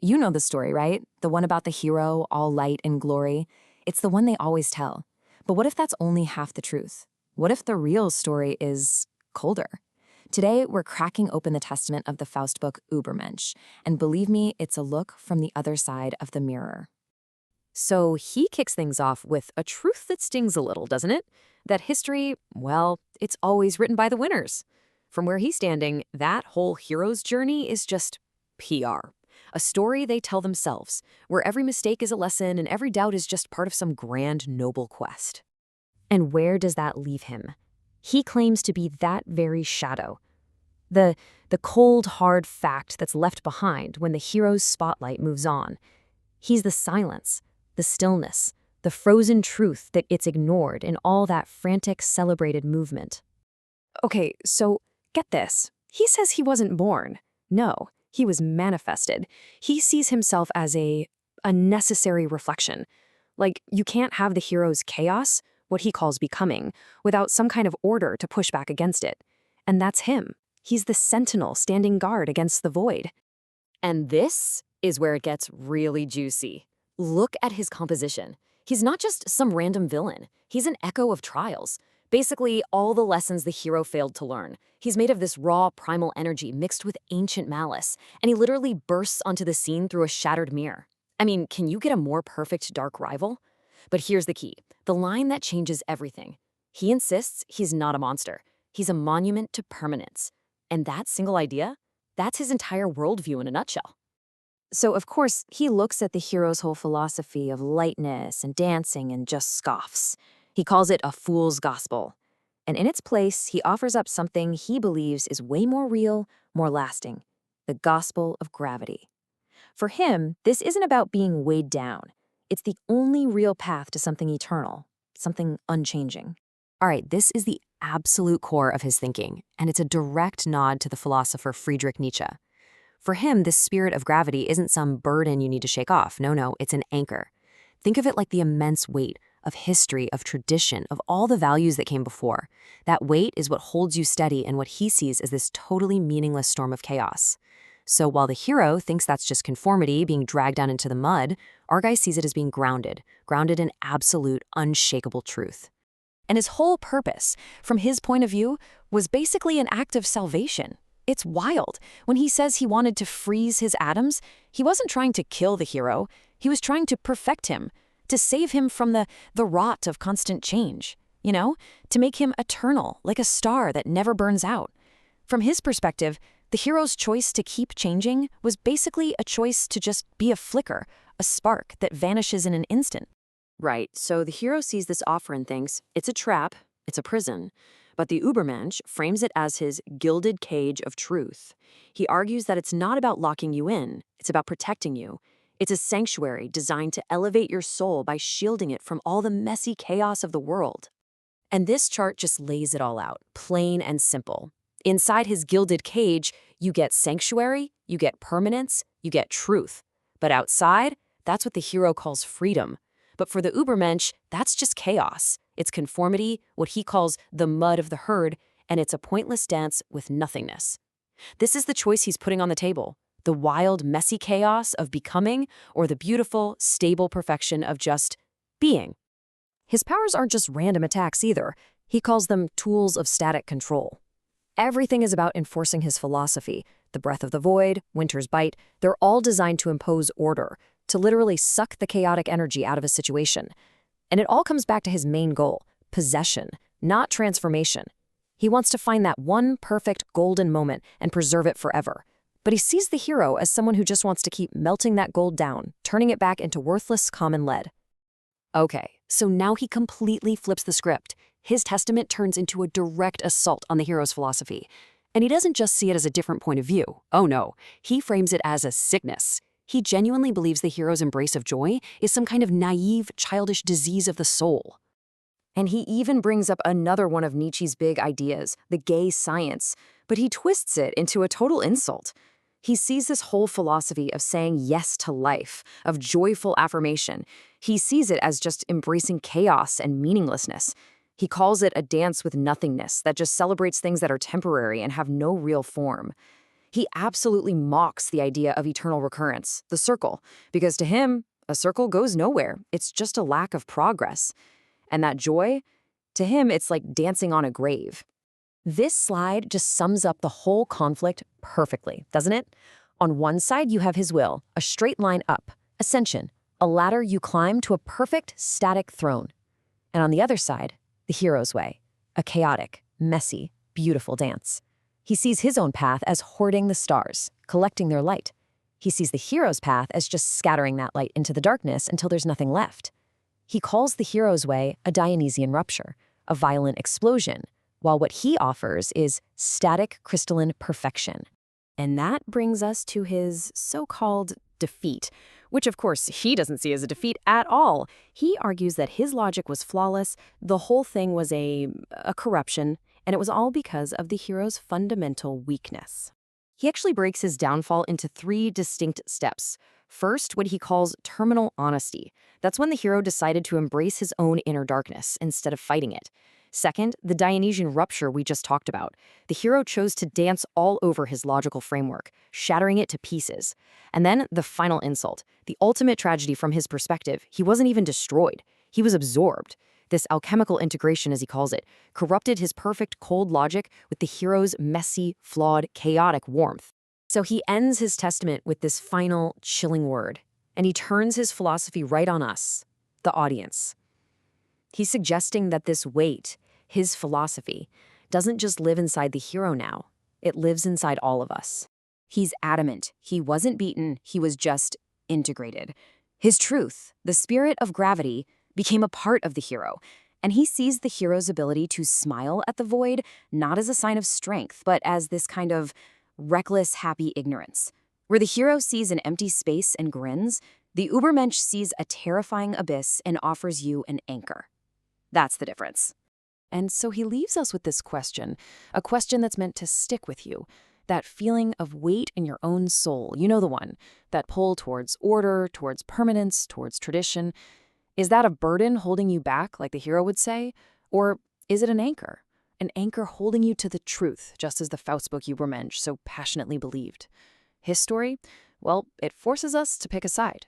You know the story, right? The one about the hero, all light and glory. It's the one they always tell. But what if that's only half the truth? What if the real story is colder? Today, we're cracking open the testament of the Faustbuch Übermensch, and believe me, it's a look from the other side of the mirror. So he kicks things off with a truth that stings a little, doesn't it? That history, well, it's always written by the winners. From where he's standing, that whole hero's journey is just PR. A story they tell themselves, where every mistake is a lesson and every doubt is just part of some grand, noble quest. And where does that leave him? He claims to be that very shadow. The cold, hard fact that's left behind when the hero's spotlight moves on. He's the silence, the stillness, the frozen truth that gets ignored in all that frantic, celebrated movement. Okay, so get this. He says he wasn't born. No, he was manifested. He sees himself as a necessary reflection. Like, you can't have the hero's chaos, what he calls becoming, without some kind of order to push back against it. And that's him. He's the sentinel standing guard against the void. And this is where it gets really juicy. Look at his composition. He's not just some random villain. He's an echo of trials. Basically, all the lessons the hero failed to learn. He's made of this raw, primal energy mixed with ancient malice, and he literally bursts onto the scene through a shattered mirror. I mean, can you get a more perfect dark rival? But here's the key, the line that changes everything. He insists he's not a monster. He's a monument to permanence. And that single idea, that's his entire worldview in a nutshell. So, of course, he looks at the hero's whole philosophy of lightness and dancing and just scoffs. He calls it a fool's gospel. And in its place, he offers up something he believes is way more real, more lasting, the gospel of gravity. For him, this isn't about being weighed down. It's the only real path to something eternal, something unchanging. All right, this is the absolute core of his thinking, and it's a direct nod to the philosopher Friedrich Nietzsche. For him, this spirit of gravity isn't some burden you need to shake off. No, it's an anchor. Think of it like the immense weight of history, of tradition, of all the values that came before. That weight is what holds you steady in what he sees as this totally meaningless storm of chaos. So while the hero thinks that's just conformity being dragged down into the mud, our guy sees it as being grounded in absolute, unshakable truth. And his whole purpose, from his point of view, was basically an act of salvation. It's wild. When he says he wanted to freeze his atoms, he wasn't trying to kill the hero. He was trying to perfect him, to save him from the rot of constant change, to make him eternal, like a star that never burns out. From his perspective, the hero's choice to keep changing was basically a choice to just be a flicker, a spark that vanishes in an instant. Right, so the hero sees this offer and thinks, it's a trap, it's a prison. But the Übermensch frames it as his gilded cage of truth. He argues that it's not about locking you in, it's about protecting you. It's a sanctuary designed to elevate your soul by shielding it from all the messy chaos of the world. And this chart just lays it all out, plain and simple. Inside his gilded cage, you get sanctuary, you get permanence, you get truth. But outside, that's what the hero calls freedom. But for the Übermensch, that's just chaos. It's conformity, what he calls the mud of the herd, and it's a pointless dance with nothingness. This is the choice he's putting on the table. The wild, messy chaos of becoming, or the beautiful, stable perfection of just being. His powers aren't just random attacks either. He calls them tools of static control. Everything is about enforcing his philosophy. The breath of the void, winter's bite, they're all designed to impose order, to literally suck the chaotic energy out of a situation. And it all comes back to his main goal, possession, not transformation. He wants to find that one perfect golden moment and preserve it forever. But he sees the hero as someone who just wants to keep melting that gold down, turning it back into worthless common lead. Okay, so now he completely flips the script. His testament turns into a direct assault on the hero's philosophy. And he doesn't just see it as a different point of view. Oh no, he frames it as a sickness. He genuinely believes the hero's embrace of joy is some kind of naive, childish disease of the soul. And he even brings up another one of Nietzsche's big ideas, the gay science, but he twists it into a total insult. He sees this whole philosophy of saying yes to life, of joyful affirmation. He sees it as just embracing chaos and meaninglessness. He calls it a dance with nothingness that just celebrates things that are temporary and have no real form. He absolutely mocks the idea of eternal recurrence, the circle, because to him, a circle goes nowhere. It's just a lack of progress. And that joy, to him, it's like dancing on a grave. This slide just sums up the whole conflict perfectly, doesn't it? On one side, you have his will, a straight line up, ascension, a ladder you climb to a perfect, static throne. And on the other side, the hero's way, a chaotic, messy, beautiful dance. He sees his own path as hoarding the stars, collecting their light. He sees the hero's path as just scattering that light into the darkness until there's nothing left. He calls the hero's way a Dionysian rupture, a violent explosion, while what he offers is static crystalline perfection. And that brings us to his so-called defeat, which of course he doesn't see as a defeat at all. He argues that his logic was flawless, the whole thing was a corruption, and it was all because of the hero's fundamental weakness. He actually breaks his downfall into 3 distinct steps. First, what he calls terminal honesty. That's when the hero decided to embrace his own inner darkness instead of fighting it. Second, the Dionysian rupture we just talked about. The hero chose to dance all over his logical framework, shattering it to pieces. And then the final insult, the ultimate tragedy from his perspective. He wasn't even destroyed. He was absorbed. This alchemical integration, as he calls it, corrupted his perfect cold logic with the hero's messy, flawed, chaotic warmth. So he ends his testament with this final, chilling word, and he turns his philosophy right on us, the audience. He's suggesting that this weight, his philosophy, doesn't just live inside the hero now. It lives inside all of us. He's adamant. He wasn't beaten. He was just integrated. His truth, the spirit of gravity, became a part of the hero, and he sees the hero's ability to smile at the void not as a sign of strength, but as this kind of reckless, happy ignorance. Where the hero sees an empty space and grins, the Übermensch sees a terrifying abyss and offers you an anchor. That's the difference. And so he leaves us with this question, a question that's meant to stick with you. That feeling of weight in your own soul, you know the one, that pull towards order, towards permanence, towards tradition. Is that a burden holding you back, like the hero would say? Or is it an anchor? An anchor holding you to the truth, just as the Faustbuch Übermensch so passionately believed. His story? Well, it forces us to pick a side.